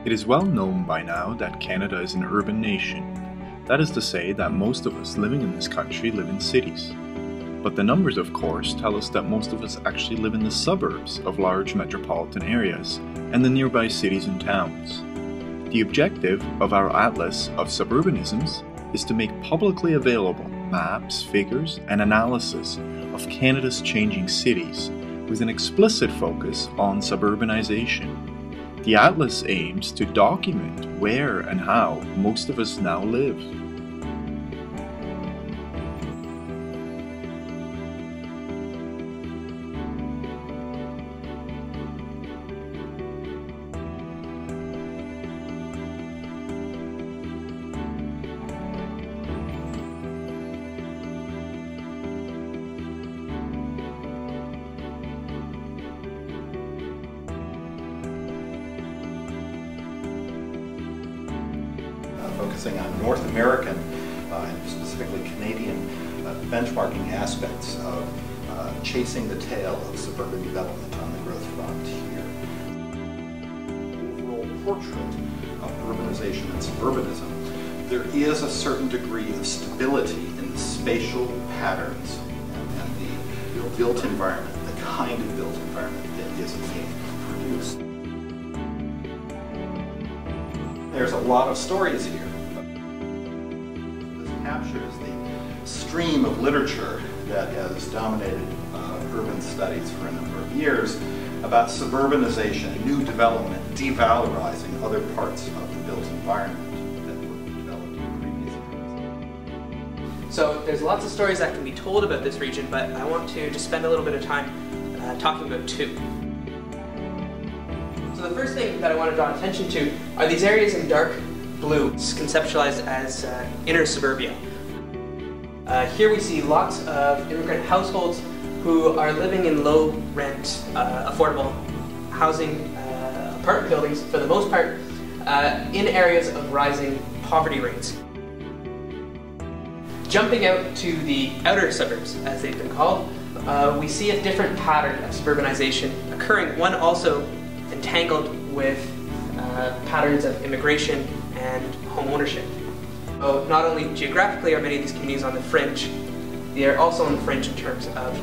It is well known by now that Canada is an urban nation. That is to say that most of us living in this country live in cities. But the numbers, of course, tell us that most of us actually live in the suburbs of large metropolitan areas and the nearby cities and towns. The objective of our Atlas of Suburbanisms is to make publicly available maps, figures, and analysis of Canada's changing cities with an explicit focus on suburbanization. The Atlas aims to document where and how most of us now live. Focusing on North American and specifically Canadian benchmarking aspects of chasing the tail of suburban development on the growth frontier. Overall portrait of urbanization and suburbanism, there is a certain degree of stability in the spatial patterns and the built environment, the kind of built environment that is being produced. There's a lot of stories here. This captures the stream of literature that has dominated urban studies for a number of years about suburbanization, new development, devalorizing other parts of the built environment that were developed in previous years. So there's lots of stories that can be told about this region, but I want to just spend a little bit of time talking about two. So the first thing that I want to draw attention to are these areas in dark blue, conceptualized as inner suburbia. Here we see lots of immigrant households who are living in low-rent, affordable housing apartment buildings, for the most part, in areas of rising poverty rates. Jumping out to the outer suburbs, as they've been called, we see a different pattern of suburbanization occurring, one also entangled with patterns of immigration and home ownership. So not only geographically are many of these communities on the fringe, they are also on the fringe in terms of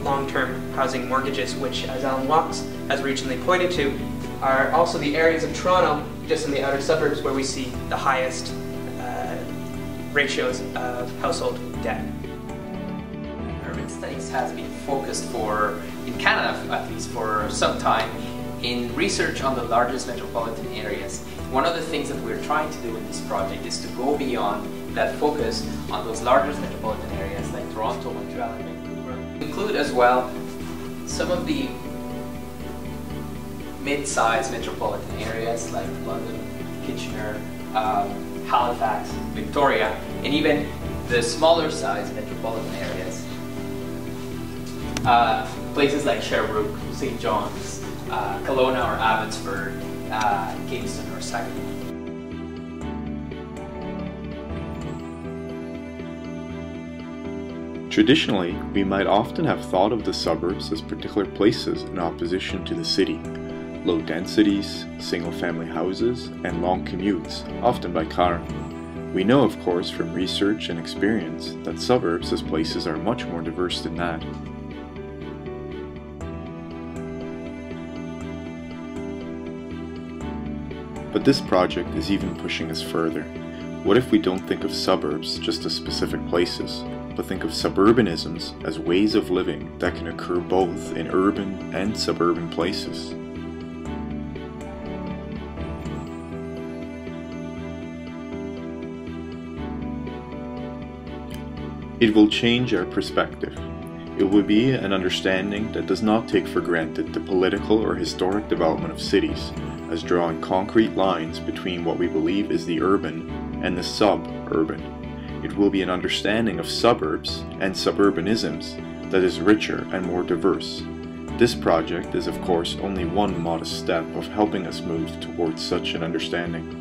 long-term housing mortgages, which, as Alan Watts has recently pointed to, are also the areas of Toronto, just in the outer suburbs, where we see the highest ratios of household debt. Urban studies has been focused in Canada at least for some time, in research on the largest metropolitan areas. One of the things that we're trying to do in this project is to go beyond that focus on those largest metropolitan areas like Toronto, Montreal, and Vancouver. Include as well some of the mid-sized metropolitan areas like London, Kitchener, Halifax, Victoria, and even the smaller sized metropolitan areas. Places like Sherbrooke, St. John's, Kelowna or Abbotsford, Kingston or Saginaw. Traditionally, we might often have thought of the suburbs as particular places in opposition to the city. Low densities, single-family houses, and long commutes, often by car. We know, of course, from research and experience that suburbs as places are much more diverse than that. But this project is even pushing us further. What if we don't think of suburbs just as specific places, but think of suburbanisms as ways of living that can occur both in urban and suburban places? It will change our perspective. It will be an understanding that does not take for granted the political or historic development of cities as drawing concrete lines between what we believe is the urban and the suburban. It will be an understanding of suburbs and suburbanisms that is richer and more diverse. This project is, of course, only one modest step of helping us move towards such an understanding.